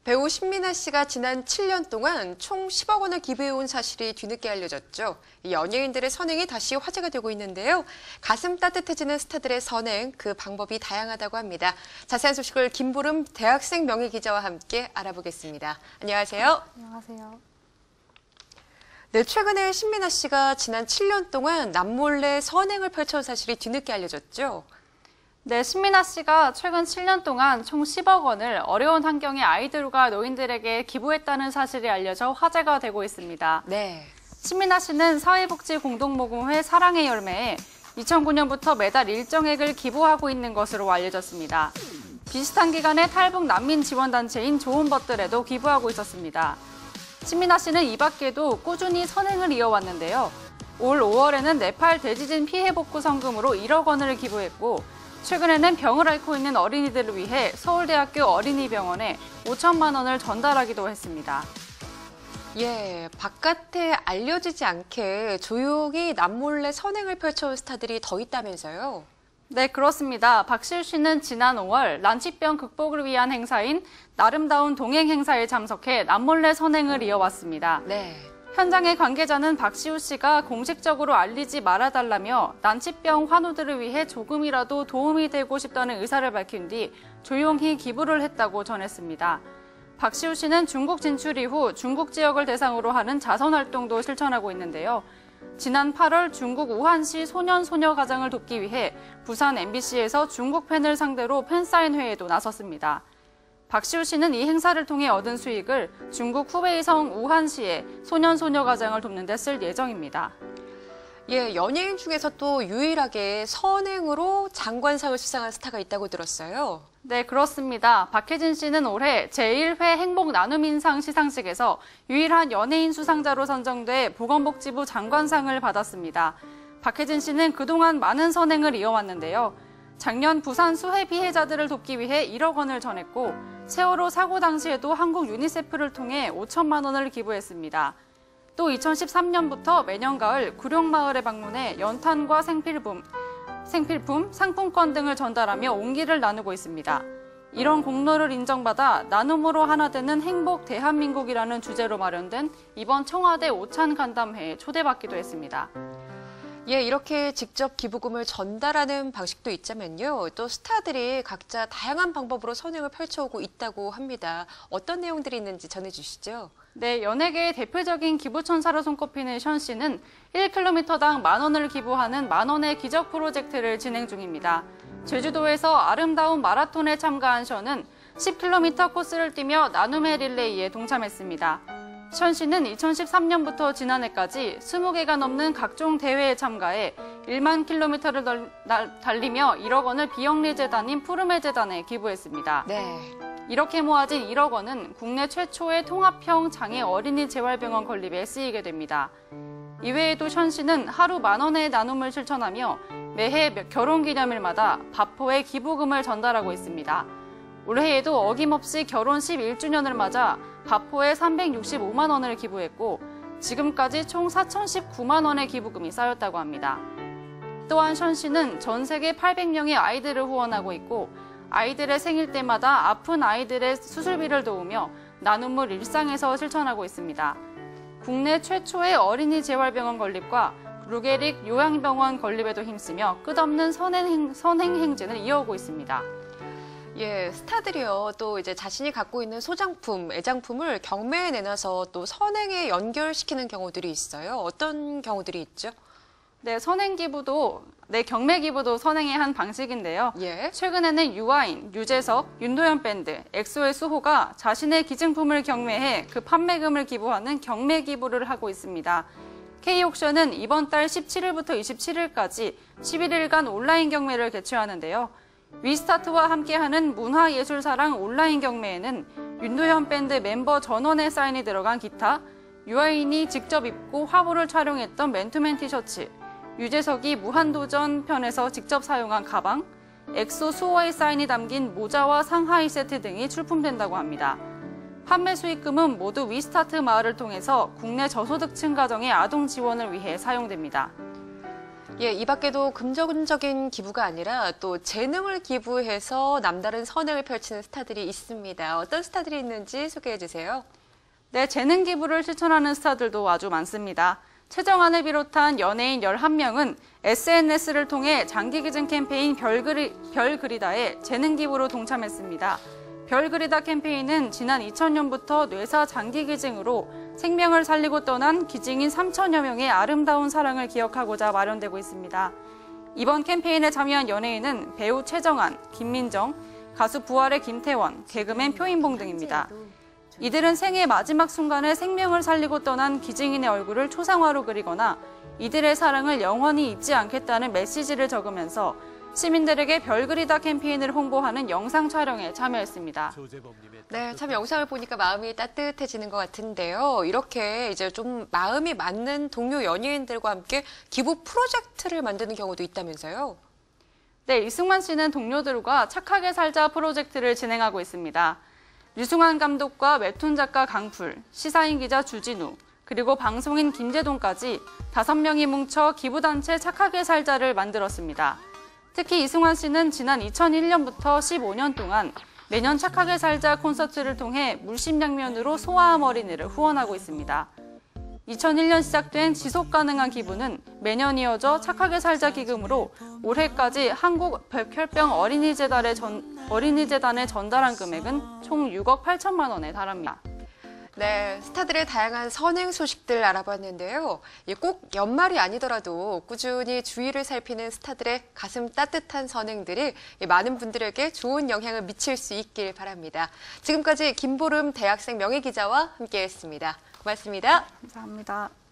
배우 신민아 씨가 지난 7년 동안 총 10억 원을 기부해온 사실이 뒤늦게 알려졌죠. 연예인들의 선행이 다시 화제가 되고 있는데요. 가슴 따뜻해지는 스타들의 선행, 그 방법이 다양하다고 합니다. 자세한 소식을 김보름 대학생 명예기자와 함께 알아보겠습니다. 안녕하세요. 안녕하세요. 네, 최근에 신민아 씨가 지난 7년 동안 남몰래 선행을 펼쳐온 사실이 뒤늦게 알려졌죠. 네, 신민아 씨가 최근 7년 동안 총 10억 원을 어려운 환경의 아이들과 노인들에게 기부했다는 사실이 알려져 화제가 되고 있습니다. 네. 신민아 씨는 사회복지공동모금회 사랑의 열매에 2009년부터 매달 일정액을 기부하고 있는 것으로 알려졌습니다. 비슷한 기간에 탈북 난민 지원단체인 좋은벗들에도 기부하고 있었습니다. 신민아 씨는 이 밖에도 꾸준히 선행을 이어왔는데요. 올 5월에는 네팔 대지진 피해 복구 성금으로 1억 원을 기부했고, 최근에는 병을 앓고 있는 어린이들을 위해 서울대학교 어린이병원에 5천만 원을 전달하기도 했습니다. 예, 바깥에 알려지지 않게 조용히 남몰래 선행을 펼쳐온 스타들이 더 있다면서요? 네, 그렇습니다. 박시우 씨는 지난 5월 난치병 극복을 위한 행사인 나름다운 동행 행사에 참석해 남몰래 선행을 이어왔습니다. 네. 현장의 관계자는 박시우 씨가 공식적으로 알리지 말아달라며 난치병 환우들을 위해 조금이라도 도움이 되고 싶다는 의사를 밝힌 뒤 조용히 기부를 했다고 전했습니다. 박시우 씨는 중국 진출 이후 중국 지역을 대상으로 하는 자선활동도 실천하고 있는데요. 지난 8월 중국 우한시 소년-소녀 가정을 돕기 위해 부산 MBC에서 중국 팬을 상대로 팬사인회에도 나섰습니다. 박시우 씨는 이 행사를 통해 얻은 수익을 중국 후베이성 우한시의 소년-소녀 가정을 돕는 데 쓸 예정입니다. 예, 연예인 중에서 또 유일하게 선행으로 장관상을 수상한 스타가 있다고 들었어요. 네, 그렇습니다. 박혜진 씨는 올해 제1회 행복나눔인상 시상식에서 유일한 연예인 수상자로 선정돼 보건복지부 장관상을 받았습니다. 박혜진 씨는 그동안 많은 선행을 이어왔는데요. 작년 부산 수해 피해자들을 돕기 위해 1억 원을 전했고, 세월호 사고 당시에도 한국 유니세프를 통해 5천만 원을 기부했습니다. 또 2013년부터 매년 가을 구룡마을에 방문해 연탄과 생필품, 상품권 등을 전달하며 온기를 나누고 있습니다. 이런 공로를 인정받아 나눔으로 하나 되는 행복 대한민국이라는 주제로 마련된 이번 청와대 오찬 간담회에 초대받기도 했습니다. 예, 이렇게 직접 기부금을 전달하는 방식도 있자면요. 또 스타들이 각자 다양한 방법으로 선행을 펼쳐오고 있다고 합니다. 어떤 내용들이 있는지 전해주시죠. 네, 연예계의 대표적인 기부천사로 손꼽히는 션 씨는 1km당 10,000원을 기부하는 만원의 기적 프로젝트를 진행 중입니다. 제주도에서 아름다운 마라톤에 참가한 션은 10km 코스를 뛰며 나눔의 릴레이에 동참했습니다. 션 씨는 2013년부터 지난해까지 20개가 넘는 각종 대회에 참가해 1만 킬로미터를 달리며 1억 원을 비영리 재단인 푸르메 재단에 기부했습니다. 네. 이렇게 모아진 1억 원은 국내 최초의 통합형 장애 어린이 재활병원 건립에 쓰이게 됩니다. 이외에도 션 씨는 하루 10,000원의 나눔을 실천하며 매해 결혼기념일마다 바포에 기부금을 전달하고 있습니다. 올해에도 어김없이 결혼 11주년을 맞아 바포에 365만 원을 기부했고, 지금까지 총 4,019만 원의 기부금이 쌓였다고 합니다. 또한 션 씨는 전 세계 800명의 아이들을 후원하고 있고, 아이들의 생일 때마다 아픈 아이들의 수술비를 도우며 나눔을 일상에서 실천하고 있습니다. 국내 최초의 어린이 재활병원 건립과 루게릭 요양병원 건립에도 힘쓰며 끝없는 선행 행진을 이어오고 있습니다. 예, 스타들이요. 또 이제 자신이 갖고 있는 소장품, 애장품을 경매에 내놔서 또 선행에 연결시키는 경우들이 있어요. 어떤 경우들이 있죠? 네, 경매 기부도 선행의 한 방식인데요. 예. 최근에는 유아인, 유재석, 윤도현 밴드, 엑소의 수호가 자신의 기증품을 경매해 그 판매금을 기부하는 경매 기부를 하고 있습니다. K옥션은 이번 달 17일부터 27일까지 11일간 온라인 경매를 개최하는데요. 위스타트와 함께하는 문화예술사랑 온라인 경매에는 윤도현 밴드 멤버 전원의 사인이 들어간 기타, 유아인이 직접 입고 화보를 촬영했던 맨투맨 티셔츠, 유재석이 무한도전 편에서 직접 사용한 가방, 엑소 수호의 사인이 담긴 모자와 상하이 세트 등이 출품된다고 합니다. 판매 수익금은 모두 위스타트 마을을 통해서 국내 저소득층 가정의 아동 지원을 위해 사용됩니다. 예, 이 밖에도 금전적인 기부가 아니라 또 재능을 기부해서 남다른 선행을 펼치는 스타들이 있습니다. 어떤 스타들이 있는지 소개해 주세요. 네, 재능 기부를 실천하는 스타들도 아주 많습니다. 최정환을 비롯한 연예인 11명은 SNS를 통해 장기기증 캠페인 별 그리다에 재능 기부로 동참했습니다. 별 그리다 캠페인은 지난 2000년부터 뇌사 장기기증으로 생명을 살리고 떠난 기증인 3천여 명의 아름다운 사랑을 기억하고자 마련되고 있습니다. 이번 캠페인에 참여한 연예인은 배우 최정환, 김민정, 가수 부활의 김태원, 개그맨 표인봉 등입니다. 이들은 생애 마지막 순간에 생명을 살리고 떠난 기증인의 얼굴을 초상화로 그리거나 이들의 사랑을 영원히 잊지 않겠다는 메시지를 적으면서 시민들에게 별 그리다 캠페인을 홍보하는 영상 촬영에 참여했습니다. 네, 참 영상을 보니까 마음이 따뜻해지는 것 같은데요. 이렇게 이제 좀 마음이 맞는 동료 연예인들과 함께 기부 프로젝트를 만드는 경우도 있다면서요? 네, 이승환 씨는 동료들과 착하게 살자 프로젝트를 진행하고 있습니다. 류승환 감독과 웹툰 작가 강풀, 시사인 기자 주진우, 그리고 방송인 김재동까지 5명이 뭉쳐 기부단체 착하게 살자를 만들었습니다. 특히 이승환 씨는 지난 2001년부터 15년 동안 매년 착하게 살자 콘서트를 통해 물심양면으로 소아암 어린이를 후원하고 있습니다. 2001년 시작된 지속 가능한 기부는 매년 이어져 착하게 살자 기금으로 올해까지 한국백혈병 어린이재단에 전달한 금액은 총 6억 8천만 원에 달합니다. 네, 스타들의 다양한 선행 소식들 알아봤는데요. 꼭 연말이 아니더라도 꾸준히 주위를 살피는 스타들의 가슴 따뜻한 선행들이 많은 분들에게 좋은 영향을 미칠 수 있길 바랍니다. 지금까지 김보름 대학생 명예기자와 함께했습니다. 고맙습니다. 감사합니다.